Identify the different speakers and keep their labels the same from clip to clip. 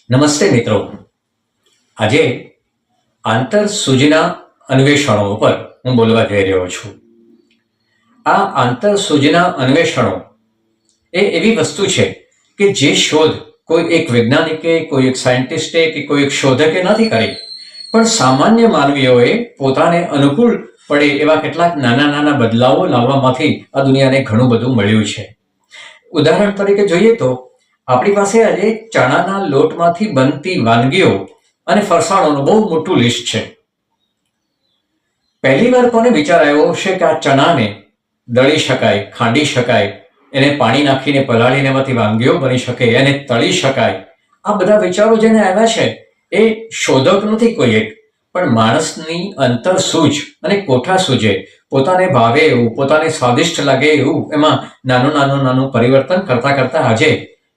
Speaker 1: નમસ્તે મિત્રો. આજે આંતરસૂચના અન્વેષણો પર હું બોલવા જઈ રહ્યો છું. આ આંતરસૂચના અન્વેષણો એ એવી વસ્તુ છે કે જે શોધ કોઈ એક વૈજ્ઞાનિકે, કોઈ એક સાયન્ટિસ્ટે કે કોઈ એક શોધકે નથી કરી, પણ સામાન્ય માનવીઓએ પોતાને અનુકૂળ પડે એવા કેટલાક નાના નાના બદલાવો લાવવામાંથી આ દુનિયાને ઘણું બધું મળ્યું છે. ઉદાહરણ તરીકે જોઈએ તો આપણી પાસે આજે ચણાના લોટમાંથી બનતી વાનગીઓ અને ફરસાણોનું બહુ મોટું લિસ્ટ છે. પહેલી વાર કોને વિચાર આવ્યો હશે કે આ ચણાને દળી શકાય, ખાંડી શકાય, એને પાણી નાખીને પલાળીને એમાંથી વાનગીઓ બની શકે, એને તળી શકાય? આ બધા વિચારો જેને આવ્યા છે એ શોધક નથી કોઈ એક, પણ માણસની અંતરસૂઝ અને કોઠા સૂજે પોતાને ભાવે એવું, પોતાને સ્વાદિષ્ટ લાગે એવું એમાં નાનું પરિવર્તન કરતા કરતા આજે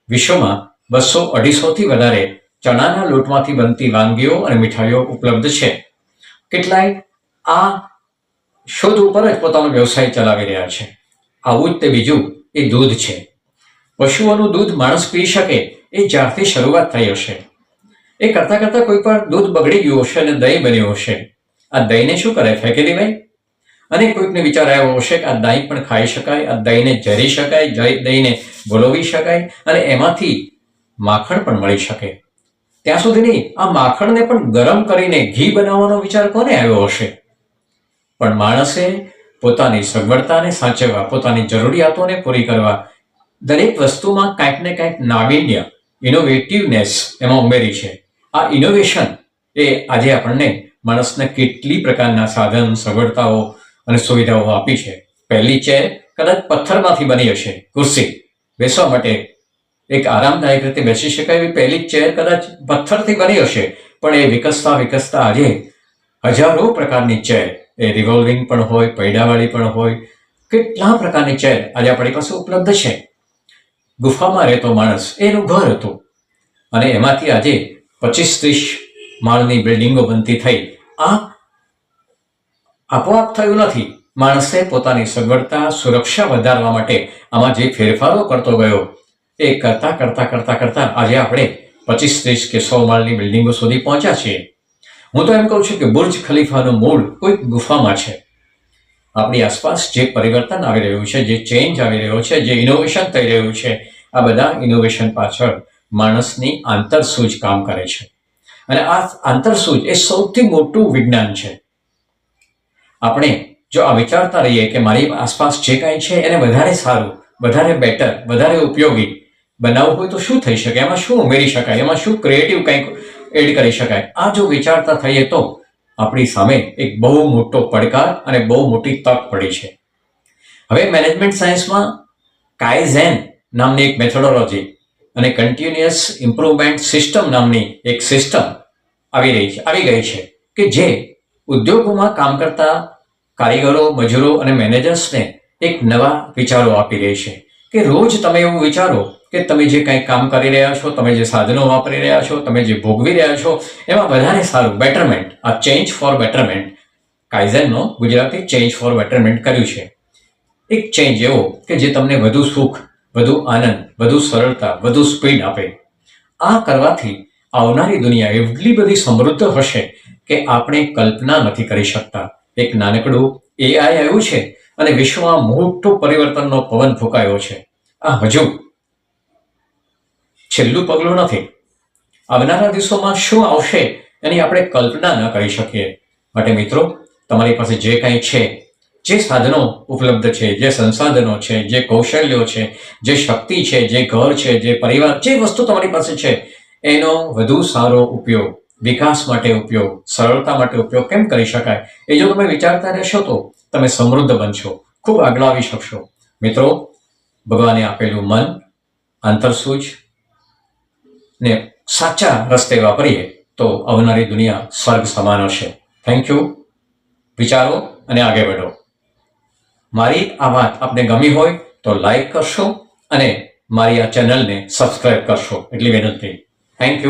Speaker 1: વિશ્વમાં 200-250થી વધારે ચણાના લોટમાંથી બનતી વાનગીઓ અને મીઠાઈઓ ઉપલબ્ધ છે. કેટલાય આ શોધ ઉપર જ પોતાનો વ્યવસાય ચલાવી રહ્યા છે. આવું જ તે બીજું એ દૂધ છે. પશુઓનું દૂધ માણસ પી શકે એ જ્યારથી શરૂઆત થઈ હશે એ કરતા કરતા કોઈ પણ દૂધ બગડી ગયું હશે અને દહીં બન્યું હશે. આ દહીંને શું કરે? ફેંકી દેવાય? અને કોઈકને વિચાર આવ્યો હશે કે આ દહીં પણ ખાઈ શકાય, આ દહીંને ઝરી શકાય, દહીંને વલોવી શકાય અને એમાંથી માખણ પણ મળી શકે. ત્યાં સુધી નહીં, આ માખણને પણ ગરમ કરીને ઘી બનાવવાનો વિચાર કોને આવ્યો હશે? પણ માણસે પોતાની સગવડતાને સાચવવા, પોતાની જરૂરિયાતોને પૂરી કરવા દરેક વસ્તુમાં કાંઈક ને કાંઈક નાવીન્ય, ઇનોવેટિવનેસ એમાં ઉમેરી છે. આ ઇનોવેશન એ આજે આપણને માણસને કેટલી પ્રકારના સાધન, સગવડતાઓ અને સુવિધાઓ આપી છે. પહેલી ચેર કદાચ પથ્થરમાંથી બની હશે, ખુરશી બેસવા માટે એક આરામદાયક રીતે બેસી શકાય એવી પહેલી ચેર કદાચ પથ્થરથી બની હશે, પણ એ વિકસતા આજે હજારો પ્રકારની ચેર, એ રિવોલ્વિંગ પણ હોય, પૈડાવાળી પણ હોય, કેટલા પ્રકારની ચેર આજે આપણી પાસે ઉપલબ્ધ છે. ગુફામાં રહેતો માણસ એનું ઘર હતું અને એમાંથી આજે 25-30 માળની બિલ્ડિંગો બનતી થઈ. આ આપોઆપ થયું નથી. માણસે પોતાની સગવડતા, સુરક્ષા વધારવા માટે આમાં જે ફેરફારો કરતો ગયો એ કરતા આજે આપણે 25-30 કે 100 માળની બિલ્ડિંગો સુધી પહોંચ્યા છીએ. હું તો એમ કહું છું કે બુર્જ ખલીફાનું મૂળ કોઈક ગુફામાં છે. આપણી આસપાસ જે પરિવર્તન આવી રહ્યું છે, જે ચેન્જ આવી રહ્યો છે, જે ઇનોવેશન થઈ રહ્યું છે, આ બધા ઇનોવેશન પાછળ માણસની આંતરસૂઝ કામ કરે છે. અને આ આંતરસૂઝ એ સૌથી મોટું વિજ્ઞાન છે. આપણે જો આ વિચારતા રહીએ કે મારી આસપાસ જે કાંઈ છે એને વધારે સારું, વધારે બેટર, વધારે ઉપયોગી બનાવવું હોય તો શું થઈ શકે, એમાં શું ઉમેરી શકાય, એમાં શું ક્રિએટિવ કંઈક એડ કરી શકાય, આ જો વિચારતા થઈએ તો આપણી સામે એક બહુ મોટો પડકાર અને બહુ મોટી તક પડી છે. હવે મેનેજમેન્ટ સાયન્સમાં કાઇઝેન નામની એક મેથોડોલોજી અને કન્ટિન્યુઅસ ઇમ્પ્રુવમેન્ટ સિસ્ટમ નામની એક સિસ્ટમ આવી ગઈ છે કે જે ઉદ્યોગોમાં કામ કરતા કારીગરો, મજૂરો અને મેનેજર્સને એક નવા વિચારો આપી રહી છે કે રોજ તમે એવું વિચારો કે તમે જે કંઈ કામ કરી રહ્યા છો, તમે જે સાધનો વાપરી રહ્યા છો, તમે જે ભોગવી રહ્યા છો એમાં વધારે સારું બેટરમેન્ટ, આ ચેન્જ ફોર બેટરમેન્ટ, કાઇઝેનનો ગુજરાતી ચેન્જ ફોર બેટરમેન્ટ કર્યું છે. એક ચેન્જ એવો કે જે તમને વધુ સુખ, વધુ આનંદ, વધુ સરળતા, વધુ સ્પીડ આપે. આ કરવાથી આવનારી દુનિયા એટલી બધી સમૃદ્ધ હશે કે આપણે કલ્પના નથી કરી શકતા. એક નાનકડું AI આવ્યું છે અને વિશ્વમાં મોટો પરિવર્તનનો પવન ફૂંકાયો છે. આ હજુ છેલ્લું પગલું નથી. આવનારા દિવસોમાં શું આવશે એની આપણે કલ્પના ન કરી શકીએ. માટે મિત્રો, તમારી પાસે જે કંઈ છે, જે સાધનો ઉપલબ્ધ છે, જે સંસાધનો છે, જે કૌશલ્યો છે, જે શક્તિ છે, જે ઘર છે, જે પરિવાર, જે વસ્તુ તમારી પાસે છે એનો વધુ સારો ઉપયોગ, વિકાસ માટે ઉપયોગ, સરળતા માટે ઉપયોગ કેમ કરી શકાય એ જો તમે વિચારતા રહેશો તો તમે સમૃદ્ધ બનશો, ખૂબ આગળ આવી શકશો. મિત્રો, ભગવાને આપેલું મન, આંતરસૂઝ ને સાચા રસ્તે વાપરીએ તો આવનારી દુનિયા સ્વર્ગ સમાન હશે. Thank you. વિચારો અને આગળ વધો. મારી આ વાત આપને ગમી હોય તો લાઈક કરશો અને મારી આ ચેનલને સબસ્ક્રાઇબ કરશો એટલી વિનંતી. Thank you.